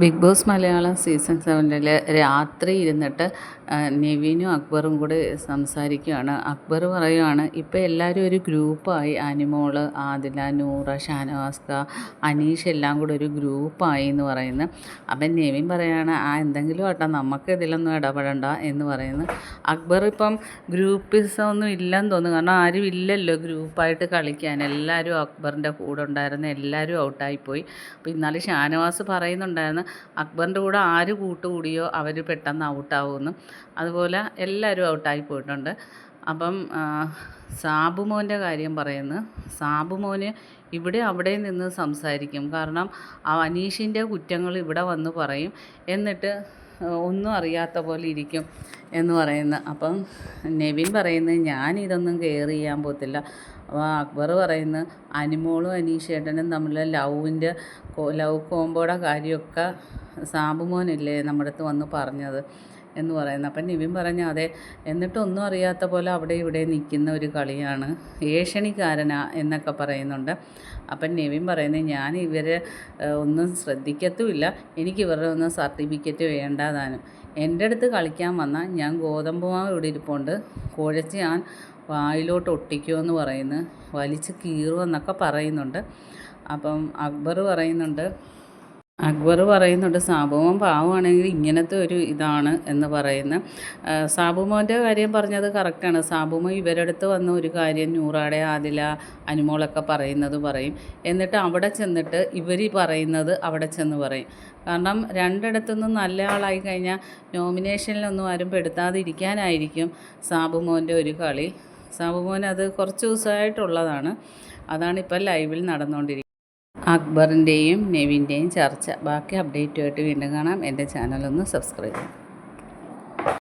Big boss Malayalam season 7 രാത്രി ഇരുന്നിട്ട് നിവിനും അക്ബറും കൂടി സംസാരിക്കുകയാണ്. അക്ബർ പറയുകയാണ്, ഇപ്പോൾ എല്ലാവരും ഒരു ഗ്രൂപ്പായി. അനിമോൾ, ആദില, നൂറ, ഷാനവാസ്ക, അനീഷ് എല്ലാം കൂടെ ഒരു ഗ്രൂപ്പായി എന്ന് പറയുന്നു. അപ്പം നിവിൻ പറയുകയാണ്, എന്തെങ്കിലും ആട്ടെ, നമുക്ക് ഇതിലൊന്നും ഇടപെടണ്ട എന്ന് പറയുന്നു. അക്ബർ ഇപ്പം ഗ്രൂപ്പിസം ഒന്നും ഇല്ലെന്ന് തോന്നുന്നു. കാരണം ആരും ഇല്ലല്ലോ ഗ്രൂപ്പായിട്ട് കളിക്കാൻ. എല്ലാവരും അക്ബറിൻ്റെ കൂടെ ഉണ്ടായിരുന്ന എല്ലാവരും ഔട്ടായിപ്പോയി. അപ്പോൾ ഇന്നാൾ ഷാനവാസ് പറയുന്നുണ്ടായിരുന്നു, അക്ബറിൻ്റെ കൂടെ ആര് കൂട്ടുകൂടിയോ അവർ പെട്ടെന്ന് ഔട്ടാവുമെന്ന്. അതുപോലെ എല്ലാവരും ഔട്ടായി പോയിട്ടുണ്ട്. അപ്പം സാബുമോൻ്റെ കാര്യം പറയുന്നു. സാബുമോന് ഇവിടെ അവിടെ നിന്ന് സംസാരിക്കും. കാരണം അനീഷിൻ്റെ കുറ്റങ്ങൾ ഇവിടെ വന്ന് പറയും, എന്നിട്ട് ഒന്നും അറിയാത്ത പോലെ ഇരിക്കും എന്ന് പറയുന്നു. അപ്പം നെവിൻ പറയുന്നത്, ഞാനിതൊന്നും കെയർ ചെയ്യാൻ പോകത്തില്ല. അപ്പോൾ അക്ബർ പറയുന്നു, അനിമോളും അനീഷേട്ടനും തമ്മിലുള്ള ലവ് കോമ്പോയുടെ കാര്യമൊക്കെ സാബുമോനല്ലേ നമ്മുടെ അടുത്ത് വന്ന് പറഞ്ഞത് എന്ന് പറയുന്നു. അപ്പം നിവിൻ പറഞ്ഞു, അതെ, എന്നിട്ടൊന്നും അറിയാത്ത പോലെ അവിടെ ഇവിടെ നിൽക്കുന്ന ഒരു കളിയാണ്, ഏഷണിക്കാരനാ എന്നൊക്കെ പറയുന്നുണ്ട്. അപ്പം നിവിൻ പറയുന്നത്, ഞാൻ ഇവരെ ഒന്നും ശ്രദ്ധിക്കത്തുമില്ല, എനിക്ക് ഇവരുടെ ഒന്നും സർട്ടിഫിക്കറ്റ് വേണ്ടാതാനും. എൻ്റെ അടുത്ത് കളിക്കാൻ വന്നാൽ ഞാൻ ഗോതമ്പ് മാവ് ഇവിടെ ഇരിപ്പുണ്ട്, കുഴച്ച് ഞാൻ വായിലോട്ട് ഒട്ടിക്കുമെന്ന് പറയുന്നു, വലിച്ച് കീറുമെന്നൊക്കെ പറയുന്നുണ്ട്. അപ്പം അക്ബർ പറയുന്നുണ്ട് സാബുമോൻ പാവമാണെങ്കിൽ ഇങ്ങനത്തെ ഒരു ഇതാണ് എന്ന് പറയുന്നു. സാബുമോൻ്റെ കാര്യം പറഞ്ഞത് കറക്റ്റാണ്. സാബുമോൻ ഇവരടുത്ത് വന്ന ഒരു കാര്യം നൂറാടെ, ആദില, അനുമോളൊക്കെ പറയുന്നത് പറയും, എന്നിട്ട് അവിടെ ചെന്നിട്ട് ഇവർ പറയുന്നത് അവിടെ ചെന്ന് പറയും. കാരണം രണ്ടിടത്തുനിന്നും നല്ല ആളായി കഴിഞ്ഞാൽ നോമിനേഷനിലൊന്നും ആരും പെടുത്താതിരിക്കാനായിരിക്കും സാബുമോൻ്റെ ഒരു കളി. സാബുമോൻ അത് കുറച്ച് ദിവസമായിട്ടുള്ളതാണ്. അതാണിപ്പോൾ ലൈവിൽ നടന്നുകൊണ്ടിരിക്കുന്നത്. അക്ബറിൻ്റെയും നെവിൻ്റെയും ചർച്ച. ബാക്കി അപ്ഡേറ്റുമായിട്ട് വീണ്ടും കാണാം. എൻ്റെ ചാനലൊന്ന് സബ്സ്ക്രൈബ് ചെയ്യും.